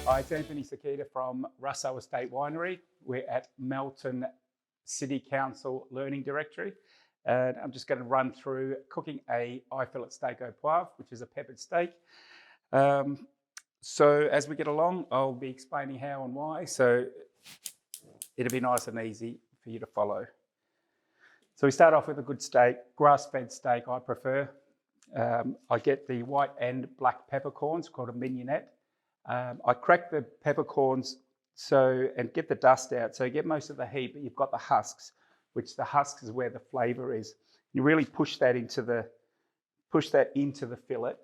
Hi, it's Anthony Sakita from Russo Estate Winery. We're at Melton City Council Learning Directory. And I'm just going to run through cooking a filet steak au poivre, which is a peppered steak. So as we get along, I'll be explaining how and why. So it'll be nice and easy for you to follow. So we start off with a good steak, grass-fed steak I prefer. I get the white and black peppercorns called a mignonette. I crack the peppercorns and get the dust out, so you get most of the heat, but you've got the husks, which the husks is where the flavour is. You really push that into the fillet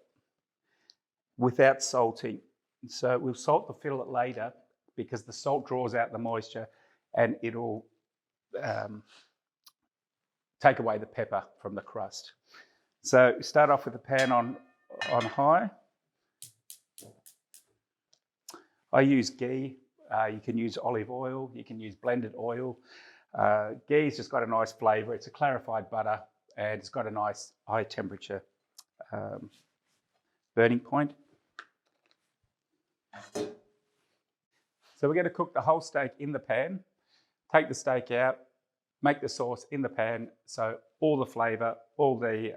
without salting. So we'll salt the fillet later because the salt draws out the moisture and it'll take away the pepper from the crust. So start off with the pan on high. I use ghee. You can use olive oil. You can use blended oil. Ghee's just got a nice flavour. It's a clarified butter and it's got a nice high temperature burning point. So we're going to cook the whole steak in the pan. Take the steak out, make the sauce in the pan. So all the flavour, all the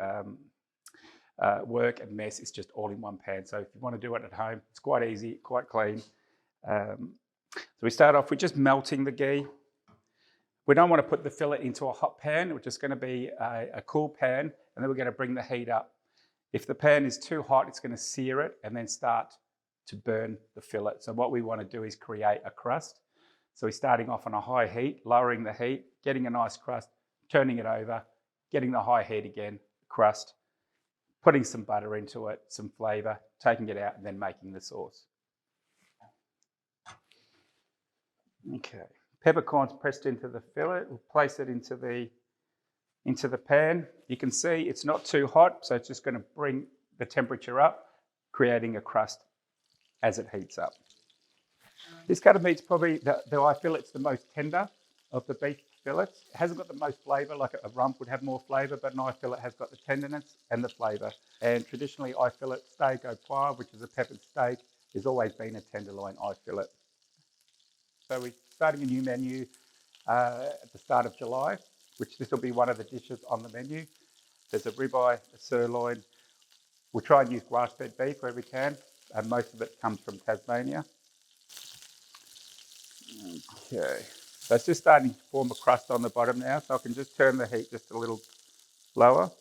work and mess is just all in one pan. So if you want to do it at home, it's quite easy, quite clean. So we start off with just melting the ghee. We don't want to put the fillet into a hot pan. We're just going to be a cool pan, and then we're going to bring the heat up. If the pan is too hot, it's going to sear it and then start to burn the fillet. So what we want to do is create a crust. So we're starting off on a high heat, lowering the heat, getting a nice crust, turning it over, getting the high heat again, crust, putting some butter into it, some flavour, taking it out and then making the sauce. Okay, peppercorns pressed into the fillet. We'll place it into the pan. You can see it's not too hot, so it's just going to bring the temperature up, creating a crust as it heats up. This cut of meat's probably the eye fillet's the most tender of the beef fillets. It hasn't got the most flavour, like a rump would have more flavour, but an eye fillet has got the tenderness and the flavour. And traditionally, eye fillet steak au poivre, which is a peppered steak, has always been a tenderloin eye fillet. So we're starting a new menu at the start of July, which this will be one of the dishes on the menu. There's a ribeye, a sirloin. We'll try and use grass-fed beef where we can, and most of it comes from Tasmania. Okay, so it's just starting to form a crust on the bottom now, so I can just turn the heat just a little lower.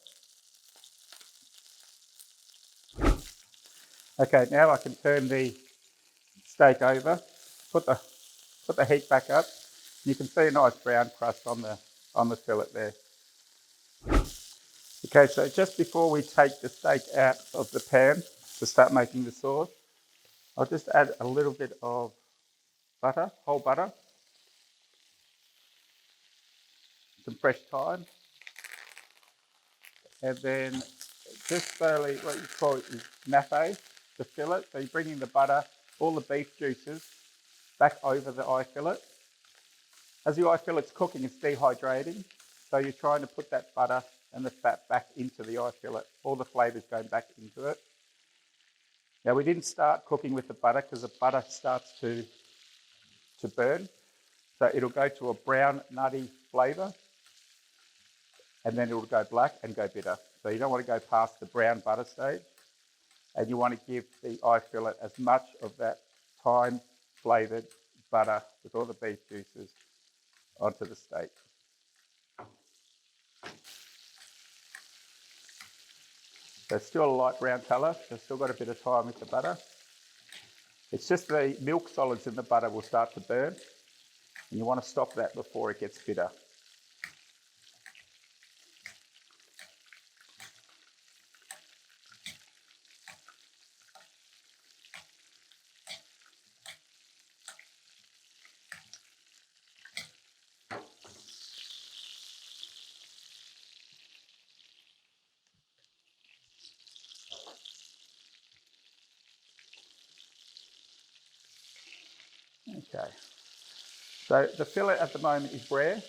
Okay, now I can turn the steak over, put the heat back up. You can see a nice brown crust on the fillet there. Okay, so just before we take the steak out of the pan to start making the sauce, I'll just add a little bit of butter, whole butter, some fresh thyme, and then just slowly, what you call it is nappe the fillet. So you're bringing the butter, all the beef juices back over the eye fillet. As the eye fillet's cooking, it's dehydrating, so you're trying to put that butter and the fat back into the eye fillet. All the flavours going back into it. Now we didn't start cooking with the butter because the butter starts to burn. So it'll go to a brown, nutty flavour, and then it'll go black and go bitter. So you don't want to go past the brown butter stage, and you want to give the eye fillet as much of that thyme flavoured butter with all the beef juices onto the steak. So it's still a light brown colour, so still got a bit of time with the butter. It's just the milk solids in the butter will start to burn, and you want to stop that before it gets bitter. Okay, so the fillet at the moment is rare.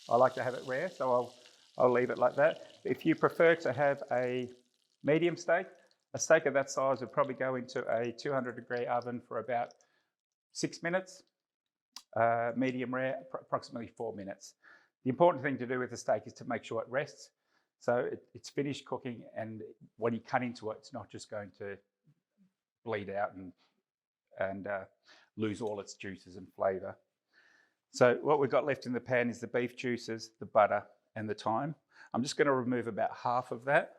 I like to have it rare, so I'll leave it like that. If you prefer to have a medium steak, a steak of that size would probably go into a 200-degree oven for about 6 minutes. Medium rare, approximately 4 minutes. The important thing to do with the steak is to make sure it rests. So it's finished cooking, and when you cut into it, it's not just going to bleed out and lose all its juices and flavour. So what we've got left in the pan is the beef juices, the butter, and the thyme. I'm just going to remove about half of that.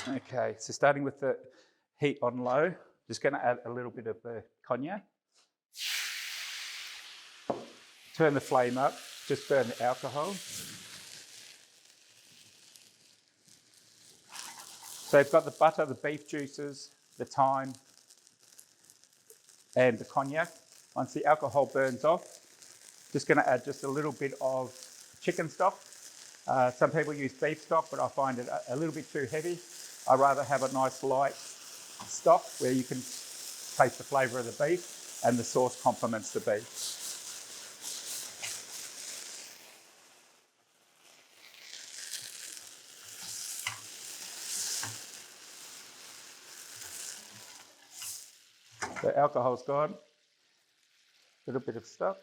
Okay, so starting with the heat on low, just going to add a little bit of the cognac. Turn the flame up, just burn the alcohol. So you've got the butter, the beef juices, the thyme, and the cognac. Once the alcohol burns off, just going to add just a little bit of chicken stock. Some people use beef stock, but I find it a little bit too heavy. I'd rather have a nice light stock where you can taste the flavour of the beef and the sauce complements the beef. The alcohol's gone. A little bit of stock.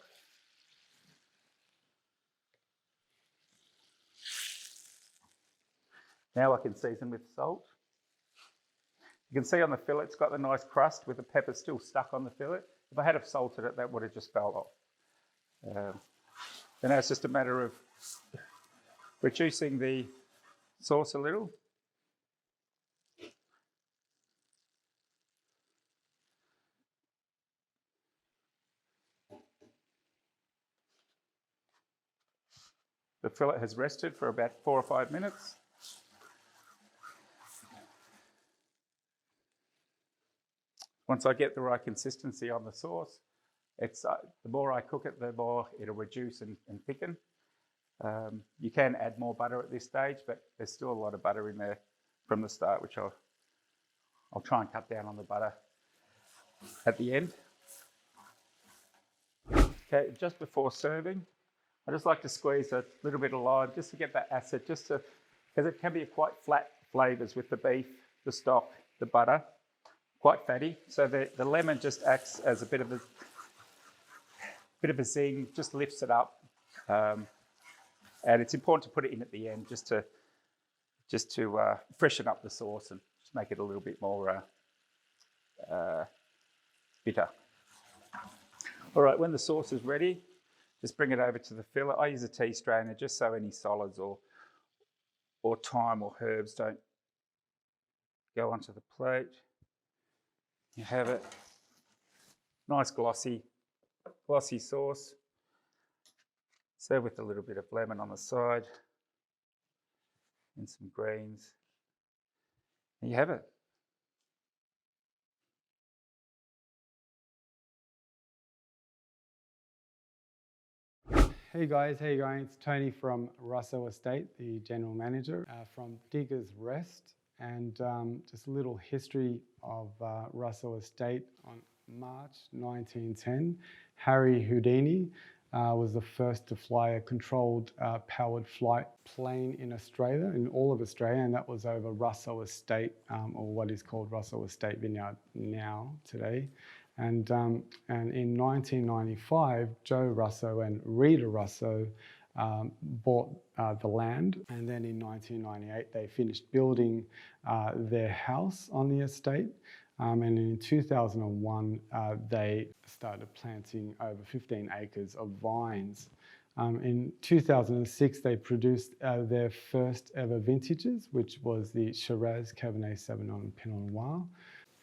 Now I can season with salt. You can see on the fillet it's got the nice crust with the pepper still stuck on the fillet. If I had have salted it, that would have just fell off. Then now it's just a matter of reducing the sauce a little. The fillet has rested for about 4 or 5 minutes. Once I get the right consistency on the sauce, the more I cook it, the more it'll reduce and thicken. You can add more butter at this stage, but there's still a lot of butter in there from the start, which I'll try and cut down on the butter at the end. Okay, just before serving, I just like to squeeze a little bit of lime just to get that acid, because it can be quite flat flavours with the beef, the stock, the butter, quite fatty. So the lemon just acts as a bit of a zing, just lifts it up. And it's important to put it in at the end just to freshen up the sauce and just make it a little bit more bitter. All right, when the sauce is ready, just bring it over to the fillet. I use a tea strainer just so any solids or thyme or herbs don't go onto the plate. You have it. Nice glossy sauce. Serve with a little bit of lemon on the side and some greens. And you have it. Hey guys, how you going? It's Tony from Russo Estate, the General Manager from Diggers Rest, and just a little history of Russo Estate. On March 1910, Harry Houdini was the first to fly a controlled powered flight plane in Australia, in all of Australia, and that was over Russo Estate, or what is called Russo Estate Vineyard now, today. And in 1995, Joe Russo and Rita Russo bought the land, and then in 1998 they finished building their house on the estate, and in 2001 they started planting over 15 acres of vines. In 2006 they produced their first ever vintages, which was the Shiraz, Cabernet Sauvignon and Pinot Noir.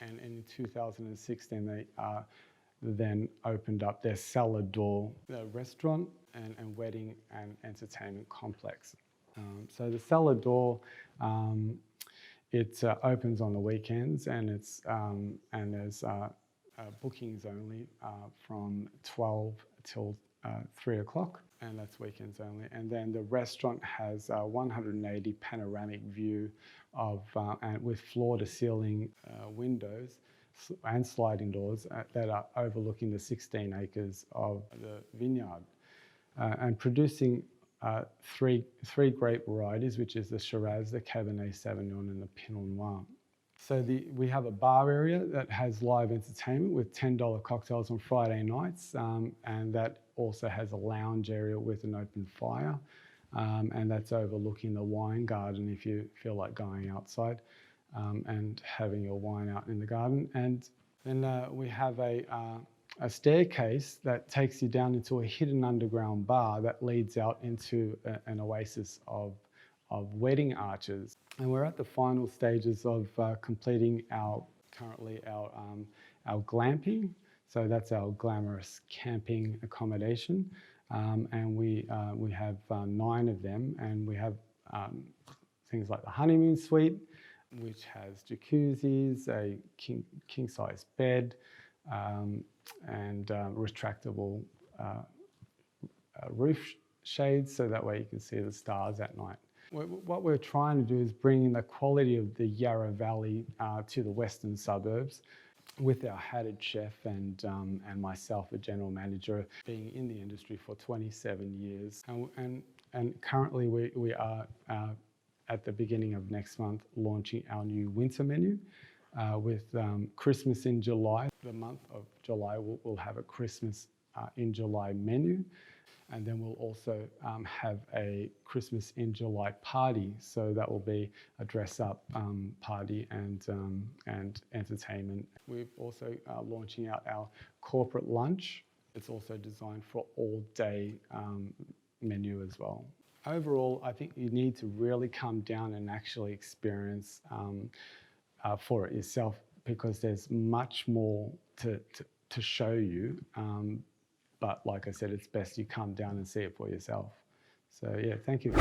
And in 2016, they then opened up their Cellar Door restaurant and wedding and entertainment complex. So the Cellar Door, it opens on the weekends, and there's bookings only from 12 till 3 o'clock, and that's weekends only. And then the restaurant has a 180 panoramic view of and with floor-to-ceiling windows and sliding doors that are overlooking the 16 acres of the vineyard, and producing three grape varieties, which is the Shiraz, the Cabernet Sauvignon, and the Pinot Noir. So we have a bar area that has live entertainment with $10 cocktails on Friday nights, and that also has a lounge area with an open fire, and that's overlooking the wine garden if you feel like going outside and having your wine out in the garden. And then we have a staircase that takes you down into a hidden underground bar that leads out into an oasis of wedding arches. And we're at the final stages of completing currently our glamping. So that's our glamorous camping accommodation. And we have 9 of them, and we have things like the honeymoon suite, which has jacuzzis, a king size bed, and retractable roof shades, so that way you can see the stars at night. What we're trying to do is bring in the quality of the Yarra Valley to the western suburbs, with our head chef and myself, a general manager, being in the industry for 27 years. And currently we are at the beginning of next month launching our new winter menu with Christmas in July. The month of July we'll have a Christmas in July menu. And then we'll also have a Christmas in July party. So that will be a dress-up party and entertainment. We're also launching out our corporate lunch. It's also designed for all-day menu as well. Overall, I think you need to really come down and actually experience for it yourself, because there's much more to show you. But like I said, it's best you come down and see it for yourself. So yeah, thank you.